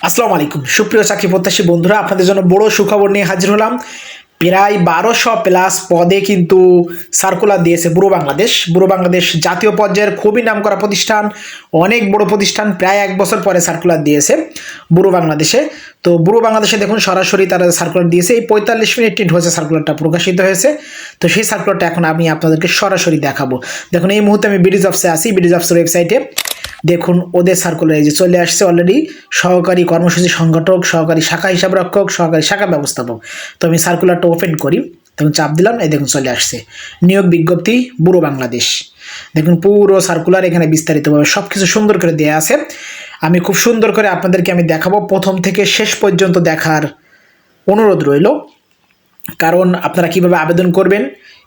আসসালামু আলাইকুম সুপ্রিয় চাকরি প্রত্যাশী বন্ধুরা, আপনাদের জন্য বড় সুখবর নিয়ে হাজির হলাম। প্রায় 1200+ পদে কিন্তু সার্কুলার দিয়েছে ব্যুরো বাংলাদেশ জাতীয় পর্যায়ের খুবই নামকরা প্রতিষ্ঠান, অনেক বড় প্রতিষ্ঠান। প্রায় 1 বছর পরে সার্কুলার দিয়েছে ব্যুরো বাংলাদেশে। তো ব্যুরো বাংলাদেশে দেখুন সরাসরি তারা সার্কুলার দিয়েছে। এই 45 মিনিট হয়েছে সার্কুলারটা প্রকাশিত হয়েছে। তো সেই সার্কুলারটা এখন আমি আপনাদেরকে সরাসরি দেখাবো। দেখুন এই মুহূর্তে আমি বিডি জবসে আছি, বিডি জবসের ওয়েবসাইটে। দেখুন ওদের সার্কুলার এই যে চলে আসছে অলরেডি, সহকারী কর্মসূচি সংগঠক, সহকারী শাখা হিসাবরক্ষক, সহকারী শাখা ব্যবস্থাপক। তো আমি সার্কুলারটা ওপেন করি, তখন চাপ দিলাম, এই দেখুন চলে আসছে নিয়োগ বিজ্ঞপ্তি ব্যুরো বাংলাদেশ। দেখুন পুরো সার্কুলার এখানে বিস্তারিতভাবে সব কিছু সুন্দর করে দেওয়া আছে। আমি খুব সুন্দর করে আপনাদেরকে আমি দেখাবো, প্রথম থেকে শেষ পর্যন্ত দেখার অনুরোধ রইল। কারণ আপনারা কিভাবে আবেদন করবেন,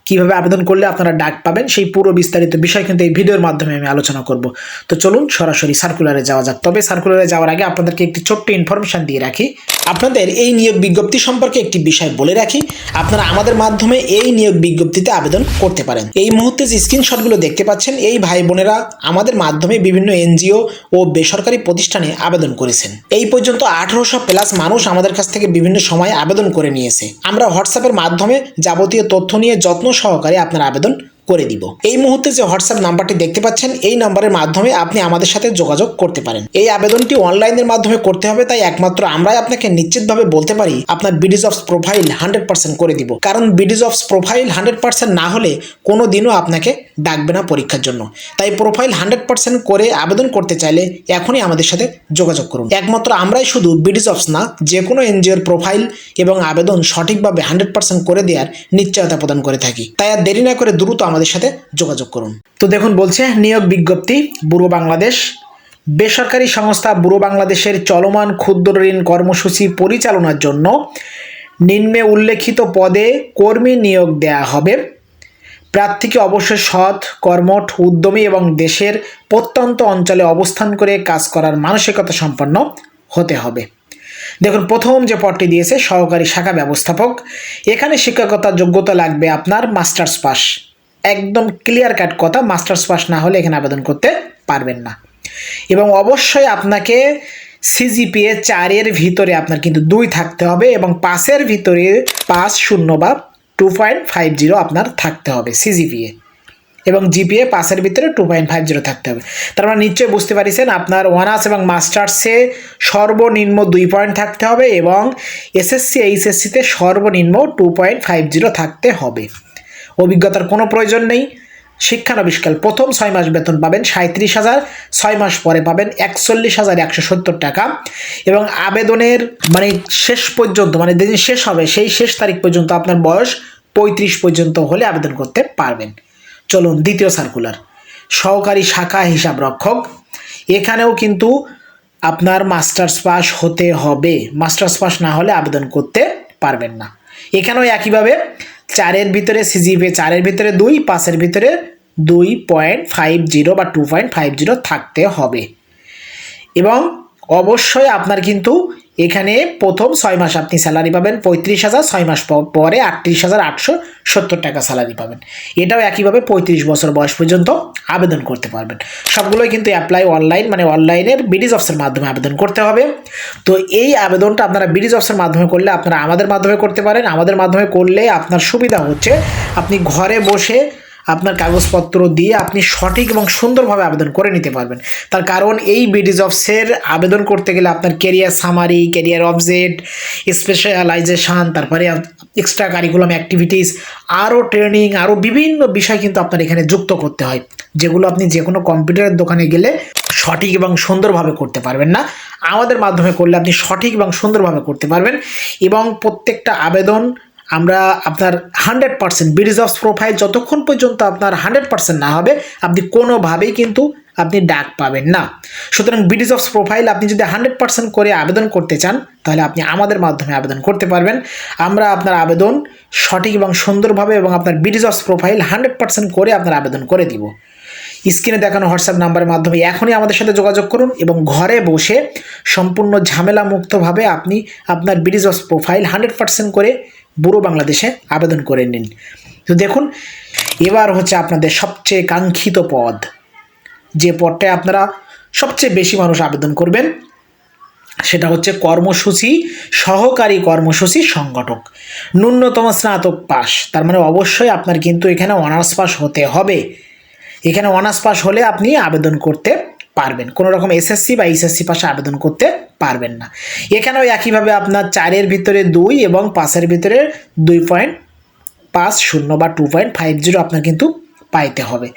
কিভাবে আবেদন করলে আপনারা ডাক পাবেন, সেই পুরো বিস্তারিত বিষয় কিন্তু এই ভিডিওর মাধ্যমে আমি আলোচনা করব। তো চলুন সরাসরি সার্কুলারে যাওয়া যাক। তবে সার্কুলারে যাওয়ার আগে আপনাদেরকে একটি ছোট্ট ইনফরমেশন দিয়ে রাখি। আপনাদের এই নিয়োগ বিজ্ঞপ্তি সম্পর্কে একটি বিষয় বলে রাখি, আপনারা আমাদের মাধ্যমে এই নিয়োগ বিজ্ঞপ্তিতে আবেদন করতে পারেন। এই মুহূর্তে যে স্ক্রিনশটগুলো দেখতে পাচ্ছেন, এই ভাই বোনেরা আমাদের মাধ্যমে বিভিন্ন এনজিও ও বেসরকারি প্রতিষ্ঠানে আবেদন করেছেন। এই পর্যন্ত 1800+ মানুষ আমাদের কাছ থেকে বিভিন্ন সময় আবেদন করে নিয়েছে। আমরা হোয়াটসঅ্যাপের মাধ্যমে যাবতীয় তথ্য নিয়ে যত্ন সহকারে আপনার আবেদন করে দিব। এই মুহূর্তে যে হোয়াটসঅ্যাপ নাম্বারটি দেখতে পাচ্ছেন, এই নাম্বারের মাধ্যমে আপনি আমাদের সাথে যোগাযোগ করতে পারেন। এই আবেদনটি অনলাইনের মাধ্যমে করতে হবে, তাই একমাত্র আমরাই আপনাকে নিশ্চিতভাবে বলতে পারি আপনার বিডি জবস প্রোফাইল 100% করে দিব। কারণ বিডি জবস প্রোফাইল 100% না হলে কোনো দিনও আপনাকে ডাকবে না পরীক্ষার জন্য। তাই প্রোফাইল 100% করে আবেদন করতে চাইলে এখনই আমাদের সাথে যোগাযোগ করুন। একমাত্র আমরাই শুধু বিডি জবস না, যে কোনো এনজিওর প্রোফাইল এবং আবেদন সঠিকভাবে 100% করে দেওয়ার নিশ্চয়তা প্রদান করে থাকি। তাই আর দেরি না করে দ্রুত আমাদের সাথে যোগাযোগ করুন। তো দেখুন বলছে নিয়োগ বিজ্ঞপ্তি ব্যুরো বাংলাদেশ। বেসরকারি সংস্থা ব্যুরো বাংলাদেশের চলমান ক্ষুদ্র ঋণ কর্মসূচি পরিচালনার জন্য নিম্নে উল্লেখিত পদে কর্মী নিয়োগ দেয়া হবে। প্রার্থীকে অবশ্যই সৎ, কর্মঠ, উদ্যমী এবং দেশের প্রত্যন্ত অঞ্চলে অবস্থান করে কাজ করার মানসিকতা সম্পন্ন হতে হবে। দেখুন প্রথম যে পদটি দিয়েছে সহকারী শাখা ব্যবস্থাপক। এখানে শিক্ষকতার যোগ্যতা লাগবে আপনার মাস্টার্স পাস। একদম ক্লিয়ার কাট কথা, মাস্টার্স পাস না হলে এখানে আবেদন করতে পারবেন না। এবং অবশ্যই আপনাকে সিজিপিএ 4-এর ভিতরে আপনার কিন্তু 2 থাকতে হবে এবং 5-এর ভিতরে 5.0 বা 2.50 আপনার থাকতে হবে সিজিপিএ, এবং জিপিএ 5-এর ভিতরে 2.50 থাকতে হবে। তার মানে নিশ্চয়ই বুঝতে পারছেন আপনার অনার্স এবং মাস্টার্সে সর্বনিম্ন 2 পয়েন্ট থাকতে হবে এবং এসএসসি এইচএসসিতে সর্বনিম্ন 2.50 থাকতে হবে। অভিজ্ঞতার কোনো প্রয়োজন নেই। শিক্ষানবিশকাল প্রথম 6 মাস বেতন পাবেন 37,000, 6 মাস পরে পাবেন 41,170 টাকা। এবং আবেদনের মানে শেষ পর্যন্ত, মানে যেদিন শেষ হবে সেই শেষ তারিখ পর্যন্ত আপনার বয়স 35 পর্যন্ত হলে আবেদন করতে পারবেন। চলুন দ্বিতীয় সার্কুলার, সহকারী শাখা হিসাব রক্ষক। এখানেও কিন্তু আপনার মাস্টার্স পাস হতে হবে, মাস্টার্স পাস না হলে আবেদন করতে পারবেন না। এখানেও একইভাবে 4-এর ভিতরে সিজিপিএ 4-এর ভিতরে 2, 5-এর ভিতরে 2.50 বা 2.50 থাকতে হবে। এবং অবশ্যই আপনার কিন্তু এখানে প্রথম 6 মাস আপনি স্যালারি পাবেন 35,000, 6 মাস পরে 38,870 টাকা স্যালারি পাবেন। এটাও একইভাবে 35 বছর বয়স পর্যন্ত আবেদন করতে পারবেন। সবগুলোই কিন্তু অ্যাপ্লাই অনলাইন, মানে অনলাইনের বিডি জবসের মাধ্যমে আবেদন করতে হবে। তো এই আবেদনটা আপনারা বিডি জবসের মাধ্যমে করলে আপনারা আমাদের মাধ্যমে করতে পারেন। আমাদের মাধ্যমে করলে আপনার সুবিধা হচ্ছে আপনি ঘরে বসে আপনার কাগজপত্র দিয়ে আপনি সঠিক এবং সুন্দরভাবে আবেদন করে নিতে পারবেন। তার কারণ এই বিডি জবসের আবেদন করতে গেলে আপনার career summary, career object, specialization, তারপরে এক্সট্রা কারিকুলাম অ্যাক্টিভিটিস, আরও ট্রেনিং, আরও বিভিন্ন বিষয় কিন্তু আপনার এখানে যুক্ত করতে হয়, যেগুলো আপনি যে কোনো কম্পিউটারের দোকানে গেলে সঠিক এবং সুন্দরভাবে করতে পারবেন না। আমাদের মাধ্যমে করলে আপনি সঠিক এবং সুন্দরভাবে করতে পারবেন। এবং প্রত্যেকটা আবেদন আমরা আপনার 100% বিডি জবস প্রোফাইল যতক্ষণ পর্যন্ত আপনার 100% না হবে আপনি কোনোভাবেই কিন্তু আপনি ডাক পাবেন না। সুতরাং বিডি জবস প্রোফাইল আপনি যদি 100% করে আবেদন করতে চান তাহলে আপনি আমাদের মাধ্যমে আবেদন করতে পারবেন। আমরা আপনার আবেদন সঠিক এবং সুন্দরভাবে এবং আপনার বিডি জবস প্রোফাইল 100% করে আপনার আবেদন করে দিব। স্ক্রিনে দেখানো হোয়াটসঅ্যাপ নাম্বারের মাধ্যমে এখনই আমাদের সাথে যোগাযোগ করুন এবং ঘরে বসে সম্পূর্ণ ঝামেলা মুক্তভাবে আপনি আপনার বিডি জবস প্রোফাইল 100% করে ব্যুরো বাংলাদেশে আবেদন করে নিন। তো দেখুন এবার হচ্ছে আপনাদের সবচেয়ে কাঙ্ক্ষিত পদ, যে পদটায় আপনারা সবচেয়ে বেশি মানুষ আবেদন করবেন, সেটা হচ্ছে কর্মসূচি সহকারী কর্মসূচি সংগঠক, ন্যূনতম স্নাতক পাস। তার মানে অবশ্যই আপনার কিন্তু এখানে অনার্স পাস হতে হবে। এখানে অনার্স পাস হলে আপনি আবেদন করতে পারবেন, কোনো রকম এসএসসি বা এইচএসসি পাশে আবেদন করতে পারবেন না। এখানেও একইভাবে আপনার 4-এর ভিতরে 2 এবং 5-এর ভিতরে 2.50 বা 2.50 আপনার কিন্তু পাইতে হবে।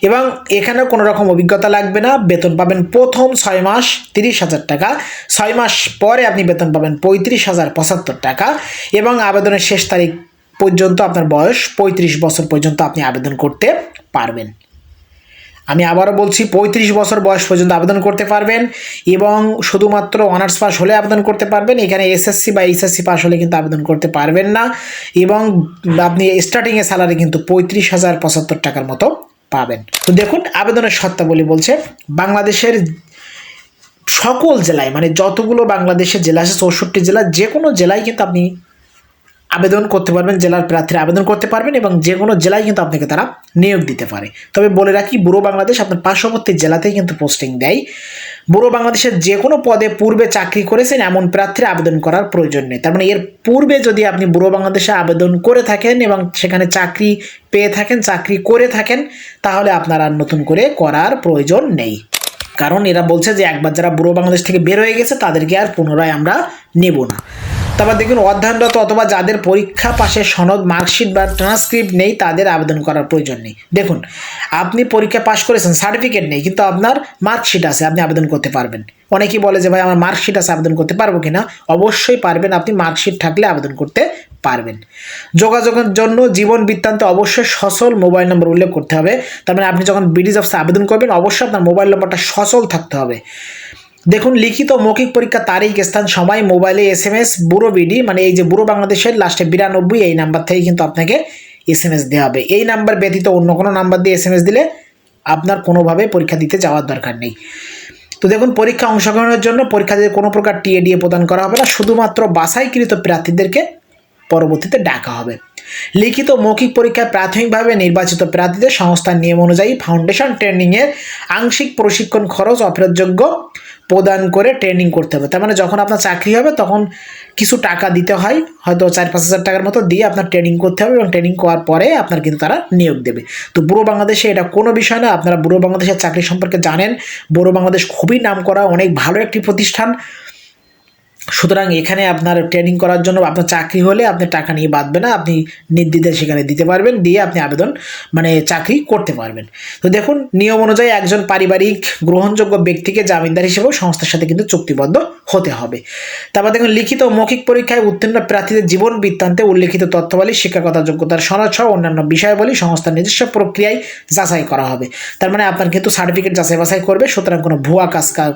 এবং এখানেও কোনো রকম অভিজ্ঞতা লাগবে না। বেতন পাবেন প্রথম 6 মাস 30,000 টাকা, 6 মাস পরে আপনি বেতন পাবেন 35,075 টাকা, এবং আবেদনের শেষ তারিখ পর্যন্ত আপনার বয়স 35 বছর পর্যন্ত আপনি আবেদন করতে পারবেন। আমি আবারও বলছি, 35 বছর বয়স পর্যন্ত আবেদন করতে পারবেন এবং শুধুমাত্র অনার্স পাস হলে আবেদন করতে পারবেন। এখানে এসএসসি বা এইচএসসি পাস হলে কিন্তু আবেদন করতে পারবেন না। এবং আপনি স্টার্টিংয়ে স্যালারি কিন্তু 35,075 টাকার মতো পাবেন। তো দেখুন আবেদনের শর্তাবলী বলছে, বাংলাদেশের সকল জেলায়, মানে যতগুলো বাংলাদেশের জেলা আছে 64 জেলা, যে কোনো জেলায় কিন্তু আপনি আবেদন করতে পারবেন, জেলার প্রার্থীরা আবেদন করতে পারবেন এবং যে কোনো জেলায় কিন্তু আপনাকে তারা নিয়োগ দিতে পারে। তবে বলে রাখি, ব্যুরো বাংলাদেশ আপনার পার্শ্ববর্তী জেলাতেই কিন্তু পোস্টিং দেয়। ব্যুরো বাংলাদেশের যে কোনো পদে পূর্বে চাকরি করেছেন এমন প্রার্থীরা আবেদন করার প্রয়োজন নেই। তার মানে এর পূর্বে যদি আপনি ব্যুরো বাংলাদেশে আবেদন করে থাকেন এবং সেখানে চাকরি পেয়ে থাকেন, চাকরি করে থাকেন, তাহলে আপনার আর নতুন করে করার প্রয়োজন নেই। কারণ এরা বলছে যে একবার যারা ব্যুরো বাংলাদেশ থেকে বের হয়ে গেছে তাদেরকে আর পুনরায় আমরা নেব না। তারপর দেখুন, অধ্যয়নরত অথবা যাদের পরীক্ষা পাশের সনদ, মার্কশিট বা ট্রান্সক্রিপ্ট নেই তাদের আবেদন করার প্রয়োজন নেই। দেখুন, আপনি পরীক্ষা পাশ করেছেন, সার্টিফিকেট নেই, কিন্তু আপনার মার্কশিট আছে, আপনি আবেদন করতে পারবেন। অনেকেই বলে যে ভাই আমার মার্কশিট আছে, আবেদন করতে পারবো কিনা? অবশ্যই পারবেন, আপনি মার্কশিট থাকলে আবেদন করতে পারবেন। যোগাযোগের জন্য জীবন বৃত্তান্তে অবশ্যই সচল মোবাইল নম্বর উল্লেখ করতে হবে। তার মানে আপনি যখন বিডি জবসে আবেদন করবেন অবশ্যই আপনার মোবাইল নম্বরটা সচল থাকতে হবে। দেখুন, লিখিত মৌখিক পরীক্ষা তারিখ, স্থান, সময়, মোবাইলে SMS ব্যুরো বিডি, মানে এই যে ব্যুরো বাংলাদেশের লাস্টে 92 এই নাম্বার থেকে কিন্তু আপনাকে SMS দেওয়া হবে। এই নাম্বার ব্যতীত অন্য কোনো নাম্বার দিয়ে SMS দিলে আপনার কোনোভাবে পরীক্ষা দিতে যাওয়ার দরকার নেই। তো দেখুন, পরীক্ষা অংশগ্রহণের জন্য পরীক্ষাতে কোনো প্রকার টিএডিএ প্রদান করা হবে না, শুধুমাত্র বাছাইকৃত প্রার্থীদেরকে পরবর্তীতে ডাকা হবে। লিখিত মৌখিক পরীক্ষায় প্রাথমিকভাবে নির্বাচিত প্রার্থীদের সংস্থার নিয়ম অনুযায়ী ফাউন্ডেশন ট্রেনিংয়ের আংশিক প্রশিক্ষণ খরচ অফেরতযোগ্য প্রদান করে ট্রেনিং করতে হবে। তার মানে যখন আপনার চাকরি হবে তখন কিছু টাকা দিতে হয়, হয়তো 4-5 হাজার টাকার মতো দিয়ে আপনার ট্রেনিং করতে হবে, এবং ট্রেনিং করার পরে আপনার কিন্তু তারা নিয়োগ দেবে। তো ব্যুরো বাংলাদেশে এটা কোনো বিষয় না, আপনারা ব্যুরো বাংলাদেশের চাকরি সম্পর্কে জানেন। ব্যুরো বাংলাদেশ খুবই নামকরা, অনেক ভালো একটি প্রতিষ্ঠান। সুতরাং এখানে আপনার ট্রেনিং করার জন্য আপনার চাকরি হলে আপনি টাকা নিয়ে বাঁধবে না, আপনি নির্দ্বিধায় সেখানে দিতে পারবেন, দিয়ে আপনি আবেদন মানে চাকরি করতে পারবেন। তো দেখুন, নিয়ম অনুযায়ী একজন পারিবারিক গ্রহণযোগ্য ব্যক্তিকে জামিনদার হিসেবেও সংস্থার সাথে কিন্তু চুক্তিবদ্ধ হতে হবে। তারপর দেখুন, লিখিত ও মৌখিক পরীক্ষায় উত্তীর্ণ প্রার্থীদের জীবন বৃত্তান্তে উল্লেখিত তথ্যাবলী, শিক্ষাগত যোগ্যতার সনদ সহ অন্যান্য বিষয়াবলী সংস্থার নিজস্ব প্রক্রিয়ায় যাচাই করা হবে। তার মানে আপনার কিন্তু সার্টিফিকেট যাচাই বাছাই করবে, সুতরাং কোনো ভুয়া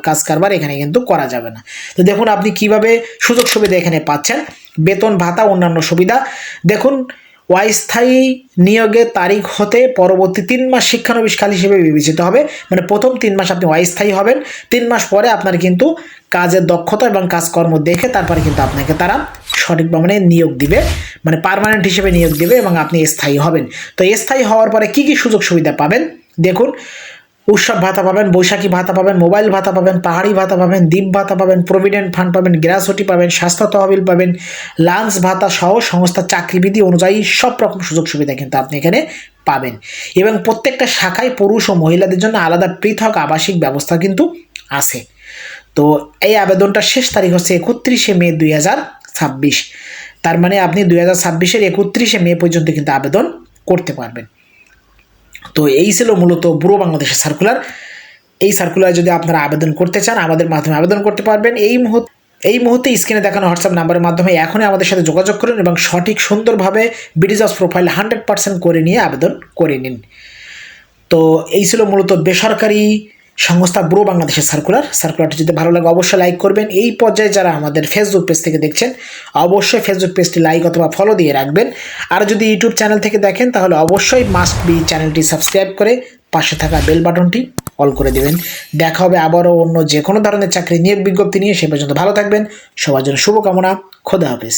কাজ কারবার এখানে কিন্তু করা যাবে না। তো দেখুন আপনি কিভাবে সুযোগ সুবিধা এখানে পাচ্ছেন, বেতন ভাতা অন্যান্য সুবিধা। দেখুন, অস্থায়ী নিয়োগের তারিখ হতে পরবর্তী 3 মাস শিক্ষানবিশকাল হিসেবে বিবেচিত হবে। মানে প্রথম 3 মাস আপনি অস্থায়ী হবেন, 3 মাস পরে আপনার কিন্তু কাজের দক্ষতা এবং কাজকর্ম দেখে তারপরে কিন্তু আপনাকে তারা সঠিকভাবে নিয়োগ দিবে, মানে পার্মানেন্ট হিসেবে নিয়োগ দিবে এবং আপনি স্থায়ী হবেন। তো স্থায়ী হওয়ার পরে কি কি সুযোগ সুবিধা পাবেন দেখুন, উৎসব ভাতা পাবেন, বৈশাখী ভাতা পাবেন, মোবাইল ভাতা পাবেন, পাহাড়ি ভাতা পাবেন, দ্বীপ ভাতা পাবেন, প্রভিডেন্ট ফান্ড পাবেন, গ্র্যাচুইটি পাবেন, স্বাস্থ্য তহবিল পাবেন, লাঞ্চ ভাতা সহ সংস্থার চাকরিবিধি অনুযায়ী সব রকম সুযোগ সুবিধা কিন্তু আপনি এখানে পাবেন। এবং প্রত্যেকটা শাখায় পুরুষ ও মহিলাদের জন্য আলাদা পৃথক আবাসিক ব্যবস্থা কিন্তু আছে। তো এই আবেদনটার শেষ তারিখ হচ্ছে 31শে মে 2026। তার মানে আপনি 2026-এর 31শে মে পর্যন্ত কিন্তু আবেদন করতে পারবেন। তো এই ছিল মূলত ব্যুরো বাংলাদেশের সার্কুলার। এই সার্কুলার যদি আপনারা আবেদন করতে চান আমাদের মাধ্যমে আবেদন করতে পারবেন। এই মুহূর্তে স্ক্রিনে দেখানো হোয়াটসঅ্যাপ নাম্বারের মাধ্যমে এখনই আমাদের সাথে যোগাযোগ করুন এবং সঠিক সুন্দরভাবে বিডি জবস প্রোফাইল 100% করে নিয়ে আবেদন করে নিন। তো এই ছিল মূলত বেসরকারি সংস্থা ব্যুরো বাংলাদেশের সার্কুলারটি যদি ভালো লাগে অবশ্যই লাইক করবেন। এই পর্যায়ে যারা আমাদের ফেসবুক পেজ থেকে দেখছেন অবশ্যই ফেসবুক পেজটি লাইক অথবা ফলো দিয়ে রাখবেন। আর যদি ইউটিউব চ্যানেল থেকে দেখেন তাহলে অবশ্যই মাস্ট বি চ্যানেলটি সাবস্ক্রাইব করে পাশে থাকা বেল বাটনটি অল করে দেবেন। দেখা হবে আবারও অন্য যে কোনো ধরনের চাকরি নিয়োগ বিজ্ঞপ্তি নিয়ে। সে পর্যন্ত ভালো থাকবেন, সবার জন্য শুভকামনা। খোদা হাফেজ।